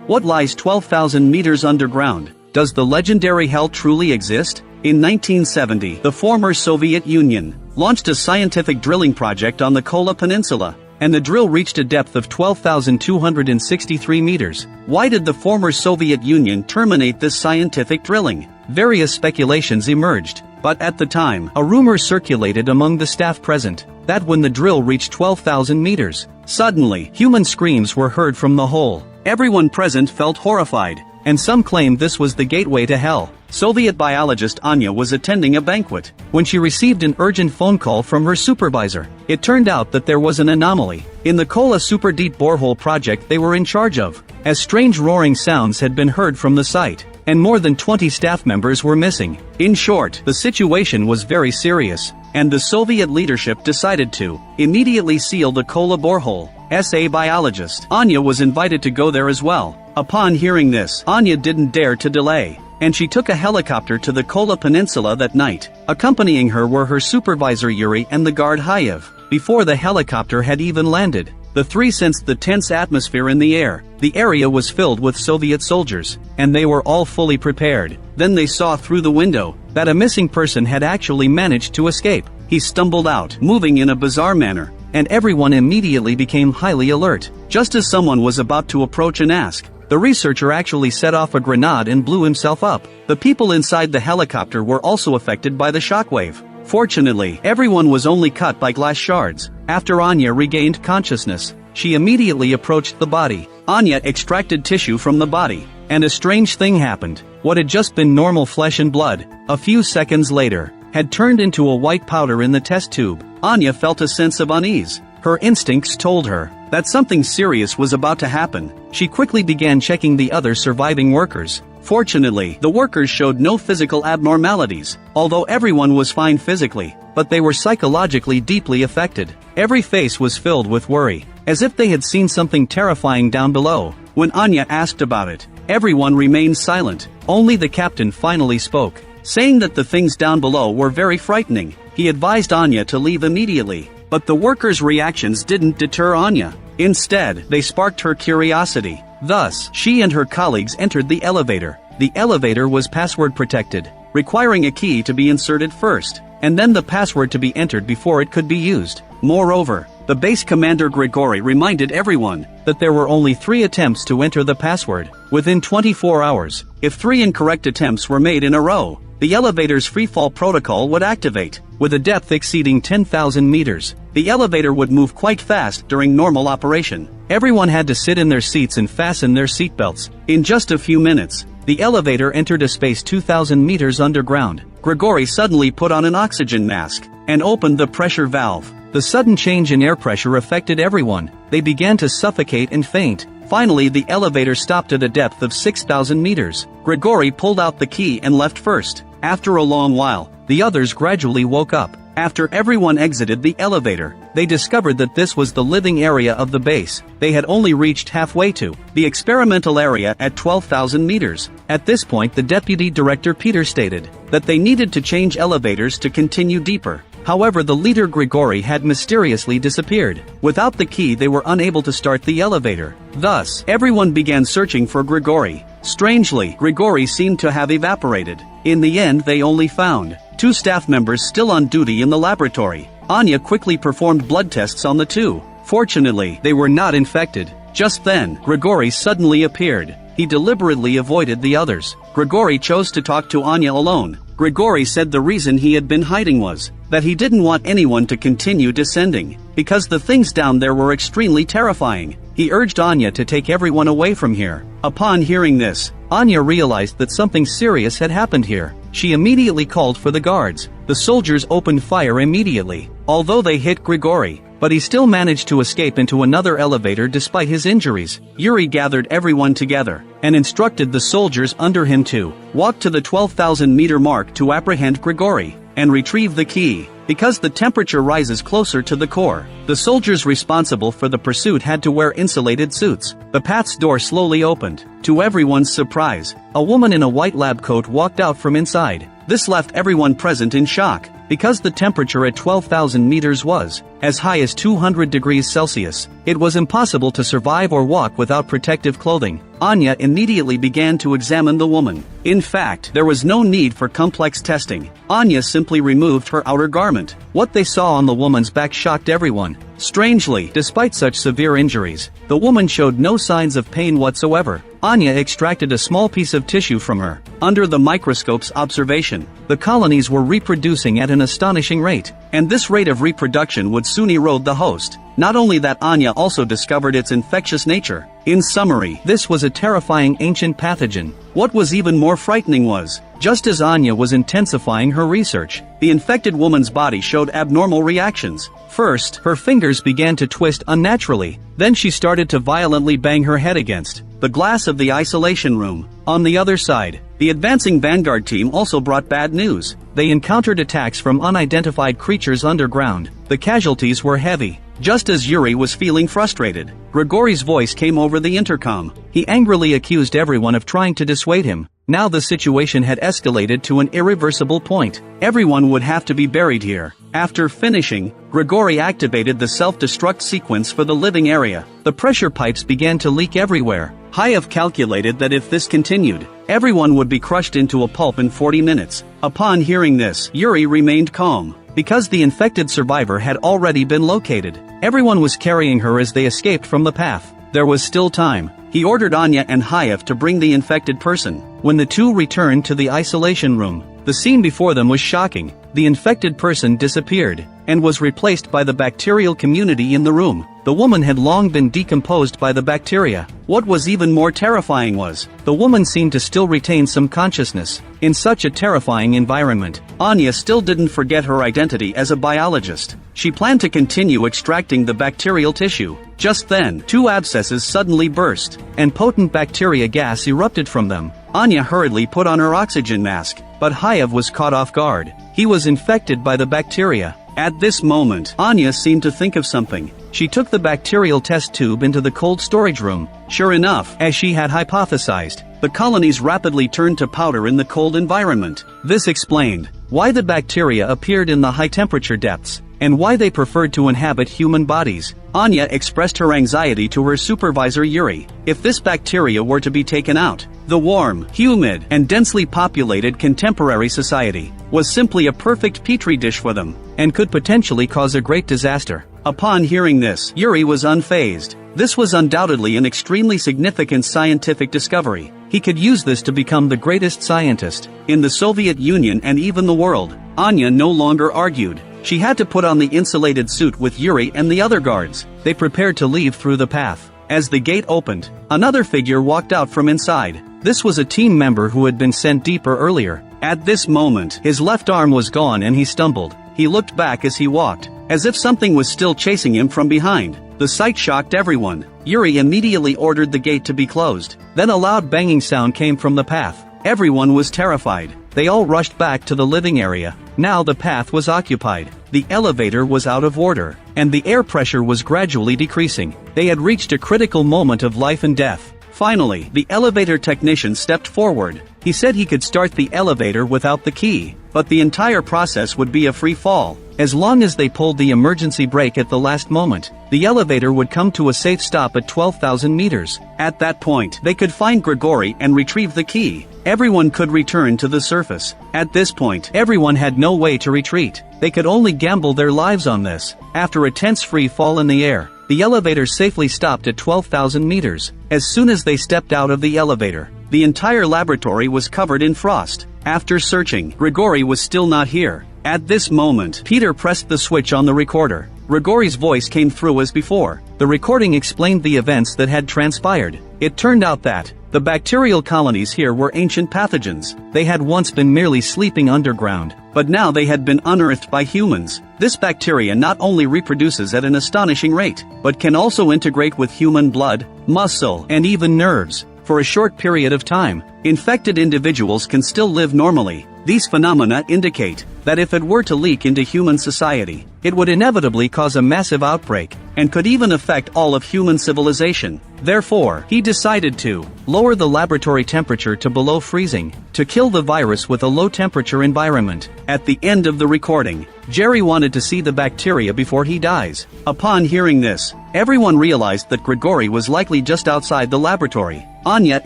What lies 12,000 meters underground? Does the legendary hell truly exist? In 1970, the former Soviet Union launched a scientific drilling project on the Kola Peninsula, and the drill reached a depth of 12,263 meters. Why did the former Soviet Union terminate this scientific drilling? Various speculations emerged, but at the time, a rumor circulated among the staff present that when the drill reached 12,000 meters, suddenly, human screams were heard from the hole. Everyone present felt horrified, and some claimed this was the gateway to hell. Soviet biologist Anya was attending a banquet when she received an urgent phone call from her supervisor. It turned out that there was an anomaly in the Kola super deep borehole project they were in charge of, as strange roaring sounds had been heard from the site, and more than 20 staff members were missing. In short, the situation was very serious, and the Soviet leadership decided to immediately seal the Kola borehole. SA biologist Anya was invited to go there as well. Upon hearing this, Anya didn't dare to delay, and she took a helicopter to the Kola Peninsula that night. Accompanying her were her supervisor Yuri and the guard Hayev. Before the helicopter had even landed, the three sensed the tense atmosphere in the air. The area was filled with Soviet soldiers, and they were all fully prepared. Then they saw through the window that a missing person had actually managed to escape. He stumbled out, moving in a bizarre manner, and everyone immediately became highly alert. Just as someone was about to approach and ask, the researcher actually set off a grenade and blew himself up. The people inside the helicopter were also affected by the shockwave. Fortunately, everyone was only cut by glass shards. After Anya regained consciousness, she immediately approached the body. Anya extracted tissue from the body, and a strange thing happened. What had just been normal flesh and blood, a few seconds later, had turned into a white powder in the test tube. Anya felt a sense of unease. Her instincts told her that something serious was about to happen. She quickly began checking the other surviving workers. Fortunately, the workers showed no physical abnormalities, although everyone was fine physically, but they were psychologically deeply affected. Every face was filled with worry, as if they had seen something terrifying down below. When Anya asked about it, everyone remained silent. Only the captain finally spoke, saying that the things down below were very frightening. He advised Anya to leave immediately, but the workers' reactions didn't deter Anya. Instead, they sparked her curiosity. Thus, she and her colleagues entered the elevator. The elevator was password protected, requiring a key to be inserted first, and then the password to be entered before it could be used. Moreover, the base commander Grigory reminded everyone that there were only 3 attempts to enter the password within 24 hours. If 3 incorrect attempts were made in a row, the elevator's freefall protocol would activate. With a depth exceeding 10,000 meters, the elevator would move quite fast during normal operation. Everyone had to sit in their seats and fasten their seatbelts. In just a few minutes, the elevator entered a space 2,000 meters underground. Grigory suddenly put on an oxygen mask and opened the pressure valve. The sudden change in air pressure affected everyone. They began to suffocate and faint. Finally, the elevator stopped at a depth of 6,000 meters. Grigory pulled out the key and left first. After a long while, the others gradually woke up. After everyone exited the elevator, they discovered that this was the living area of the base. They had only reached halfway to the experimental area at 12,000 meters. At this point, the deputy director Peter stated that they needed to change elevators to continue deeper. However, the leader Grigory had mysteriously disappeared. Without the key, they were unable to start the elevator. Thus, everyone began searching for Grigory. Strangely, Grigory seemed to have evaporated. In the end, they only found 2 staff members still on duty in the laboratory. Anya quickly performed blood tests on the 2. Fortunately, they were not infected. Just then, Grigory suddenly appeared. He deliberately avoided the others. Grigory chose to talk to Anya alone. Grigory said the reason he had been hiding was that he didn't want anyone to continue descending, because the things down there were extremely terrifying. He urged Anya to take everyone away from here. Upon hearing this, Anya realized that something serious had happened here. She immediately called for the guards. The soldiers opened fire immediately, although they hit Grigory, but he still managed to escape into another elevator despite his injuries. Yuri gathered everyone together and instructed the soldiers under him to walk to the 12,000 meter mark to apprehend Grigory and retrieve the key. Because the temperature rises closer to the core, the soldiers responsible for the pursuit had to wear insulated suits. The path's door slowly opened. To everyone's surprise, a woman in a white lab coat walked out from inside. This left everyone present in shock. Because the temperature at 12,000 meters was as high as 200 degrees Celsius, it was impossible to survive or walk without protective clothing. Anya immediately began to examine the woman. In fact, there was no need for complex testing. Anya simply removed her outer garment. What they saw on the woman's back shocked everyone. Strangely, despite such severe injuries, the woman showed no signs of pain whatsoever. Anya extracted a small piece of tissue from her. Under the microscope's observation, the colonies were reproducing at an astonishing rate, and this rate of reproduction would soon erode the host. Not only that, Anya also discovered its infectious nature. In summary, this was a terrifying ancient pathogen. What was even more frightening was, just as Anya was intensifying her research, the infected woman's body showed abnormal reactions. First, her fingers began to twist unnaturally. Then she started to violently bang her head against the glass of the isolation room. On the other side, the advancing Vanguard team also brought bad news. They encountered attacks from unidentified creatures underground. The casualties were heavy. Just as Yuri was feeling frustrated, Grigori's voice came over the intercom. He angrily accused everyone of trying to dissuade him. Now the situation had escalated to an irreversible point. Everyone would have to be buried here. After finishing, Grigori activated the self-destruct sequence for the living area. The pressure pipes began to leak everywhere. Hayev calculated that if this continued, everyone would be crushed into a pulp in 40 minutes. Upon hearing this, Yuri remained calm. Because the infected survivor had already been located, everyone was carrying her as they escaped from the path. There was still time. He ordered Anya and Hayev to bring the infected person. When the two returned to the isolation room, the scene before them was shocking. The infected person disappeared and was replaced by the bacterial community in the room. The woman had long been decomposed by the bacteria. What was even more terrifying was, the woman seemed to still retain some consciousness. In such a terrifying environment, Anya still didn't forget her identity as a biologist. She planned to continue extracting the bacterial tissue. Just then, two abscesses suddenly burst, and potent bacteria gas erupted from them. Anya hurriedly put on her oxygen mask, but Hayev was caught off guard. He was infected by the bacteria. At this moment, Anya seemed to think of something. She took the bacterial test tube into the cold storage room. Sure enough, as she had hypothesized, the colonies rapidly turned to powder in the cold environment. This explained why the bacteria appeared in the high-temperature depths, and why they preferred to inhabit human bodies. Anya expressed her anxiety to her supervisor Yuri. If this bacteria were to be taken out, the warm, humid, and densely populated contemporary society was simply a perfect Petri dish for them, and could potentially cause a great disaster. Upon hearing this, Yuri was unfazed. This was undoubtedly an extremely significant scientific discovery. He could use this to become the greatest scientist in the Soviet Union and even the world. Anya no longer argued. She had to put on the insulated suit with Yuri and the other guards. They prepared to leave through the path. As the gate opened, another figure walked out from inside. This was a team member who had been sent deeper earlier. At this moment, his left arm was gone and he stumbled. He looked back as he walked, as if something was still chasing him from behind. The sight shocked everyone. Yuri immediately ordered the gate to be closed. Then a loud banging sound came from the path. Everyone was terrified. They all rushed back to the living area. Now the path was occupied. The elevator was out of order, and the air pressure was gradually decreasing. They had reached a critical moment of life and death. Finally, the elevator technician stepped forward. He said he could start the elevator without the key, but the entire process would be a free fall. As long as they pulled the emergency brake at the last moment, the elevator would come to a safe stop at 12,000 meters. At that point, they could find Grigori and retrieve the key. Everyone could return to the surface. At this point, everyone had no way to retreat. They could only gamble their lives on this. After a tense free fall in the air, the elevator safely stopped at 12,000 meters. As soon as they stepped out of the elevator, the entire laboratory was covered in frost. After searching, Grigori was still not here. At this moment, Peter pressed the switch on the recorder. Grigori's voice came through as before. The recording explained the events that had transpired. It turned out that the bacterial colonies here were ancient pathogens. They had once been merely sleeping underground, but now they had been unearthed by humans. This bacteria not only reproduces at an astonishing rate, but can also integrate with human blood, muscle, and even nerves. For a short period of time, infected individuals can still live normally. These phenomena indicate that if it were to leak into human society, it would inevitably cause a massive outbreak, and could even affect all of human civilization. Therefore, he decided to lower the laboratory temperature to below freezing, to kill the virus with a low-temperature environment. At the end of the recording, Jerry wanted to see the bacteria before he dies. Upon hearing this, everyone realized that Grigory was likely just outside the laboratory. Anya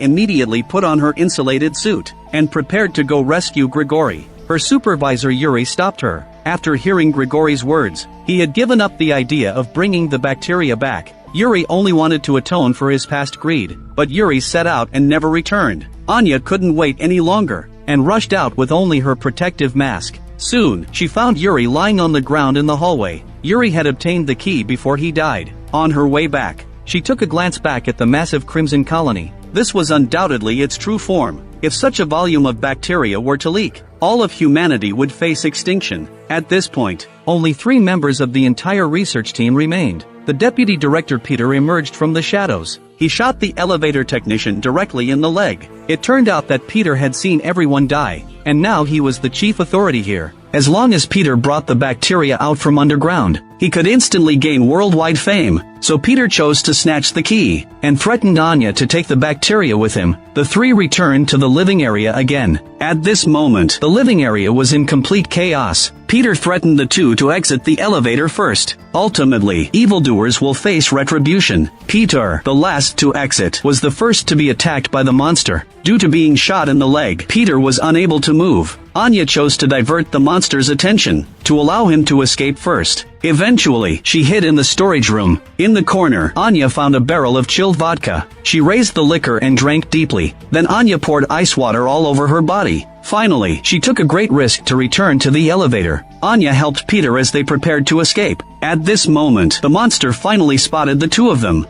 immediately put on her insulated suit and prepared to go rescue Grigory. Her supervisor Yuri stopped her. After hearing Grigory's words, he had given up the idea of bringing the bacteria back. Yuri only wanted to atone for his past greed, but Yuri set out and never returned. Anya couldn't wait any longer, and rushed out with only her protective mask. Soon, she found Yuri lying on the ground in the hallway. Yuri had obtained the key before he died. On her way back, she took a glance back at the massive Crimson colony. This was undoubtedly its true form. If such a volume of bacteria were to leak, all of humanity would face extinction. At this point, only 3 members of the entire research team remained. The deputy director Peter emerged from the shadows. He shot the elevator technician directly in the leg. It turned out that Peter had seen everyone die, and now he was the chief authority here. As long as Peter brought the bacteria out from underground, he could instantly gain worldwide fame. So Peter chose to snatch the key, and threatened Anya to take the bacteria with him. The 3 returned to the living area again. At this moment, the living area was in complete chaos. Peter threatened the 2 to exit the elevator first. Ultimately, evildoers will face retribution. Peter, the last to exit, was the first to be attacked by the monster. Due to being shot in the leg, Peter was unable to move. Anya chose to divert the monster's attention, to allow him to escape first. Eventually, she hid in the storage room. In the corner, Anya found a barrel of chilled vodka. She raised the liquor and drank deeply. Then Anya poured ice water all over her body. Finally, she took a great risk to return to the elevator. Anya helped Peter as they prepared to escape. At this moment, the monster finally spotted the 2 of them.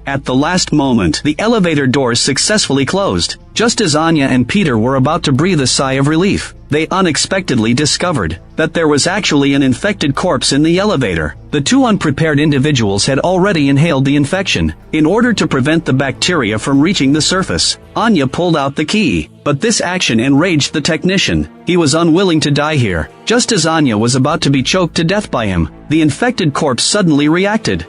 At the last moment, the elevator doors successfully closed. Just as Anya and Peter were about to breathe a sigh of relief, they unexpectedly discovered that there was actually an infected corpse in the elevator. The 2 unprepared individuals had already inhaled the infection. In order to prevent the bacteria from reaching the surface, Anya pulled out the key. But this action enraged the technician. He was unwilling to die here. Just as Anya was about to be choked to death by him, the infected corpse suddenly reacted.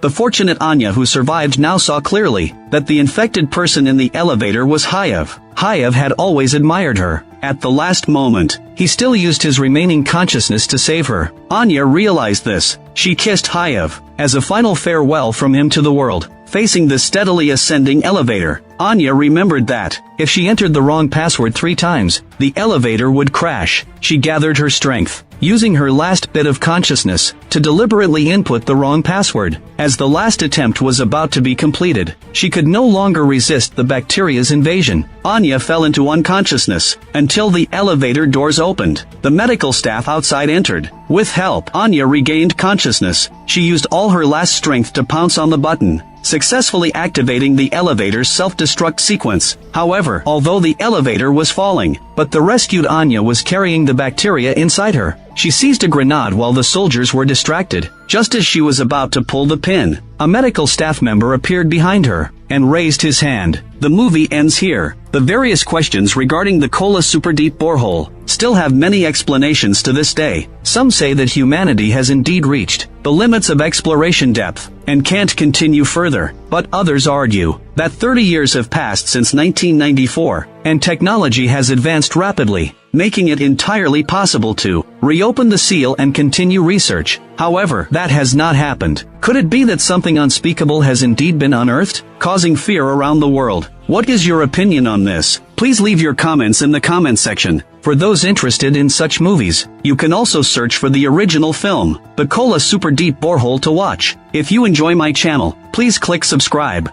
The fortunate Anya who survived now saw clearly that the infected person in the elevator was Hayev. Hayev had always admired her. At the last moment, he still used his remaining consciousness to save her. Anya realized this. She kissed Hayev as a final farewell from him to the world. Facing the steadily ascending elevator, Anya remembered that if she entered the wrong password 3 times, the elevator would crash. She gathered her strength, using her last bit of consciousness, to deliberately input the wrong password. As the last attempt was about to be completed, she could no longer resist the bacteria's invasion. Anya fell into unconsciousness until the elevator doors opened. The medical staff outside entered. With help, Anya regained consciousness. She used all her last strength to pounce on the button, successfully activating the elevator's self-destruct sequence. However, although the elevator was falling, but the rescued Anya was carrying the bacteria inside her. She seized a grenade while the soldiers were distracted. Just as she was about to pull the pin, a medical staff member appeared behind her and raised his hand. The movie ends here. The various questions regarding the Kola super deep borehole still have many explanations to this day. Some say that humanity has indeed reached the limits of exploration depth and can't continue further, but others argue that 30 years have passed since 1994, and technology has advanced rapidly, making it entirely possible to reopen the seal and continue research. However, that has not happened. Could it be that something unspeakable has indeed been unearthed, causing fear around the world? What is your opinion on this? Please leave your comments in the comment section. For those interested in such movies, you can also search for the original film, The Kola Super Deep Borehole, to watch. If you enjoy my channel, please click subscribe.